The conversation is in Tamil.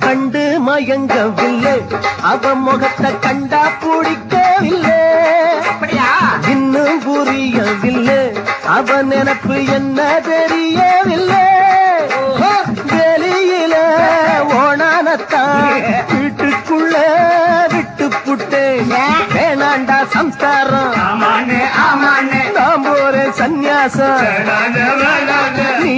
கண்டு மயங்கவில்லை அவ முகத்தை கண்டா பிடிக்கவில்லை இன்னும் புரியவில்லை அவ நினைப்பு என்ன தெரியவில்லை வெளியில ஓணானத்தான் வீட்டுக்குள்ள விட்டு புட்டு வேணாண்டா சம்ஸ்காரம் நாம் ஒரு சந்நியாசம் நீ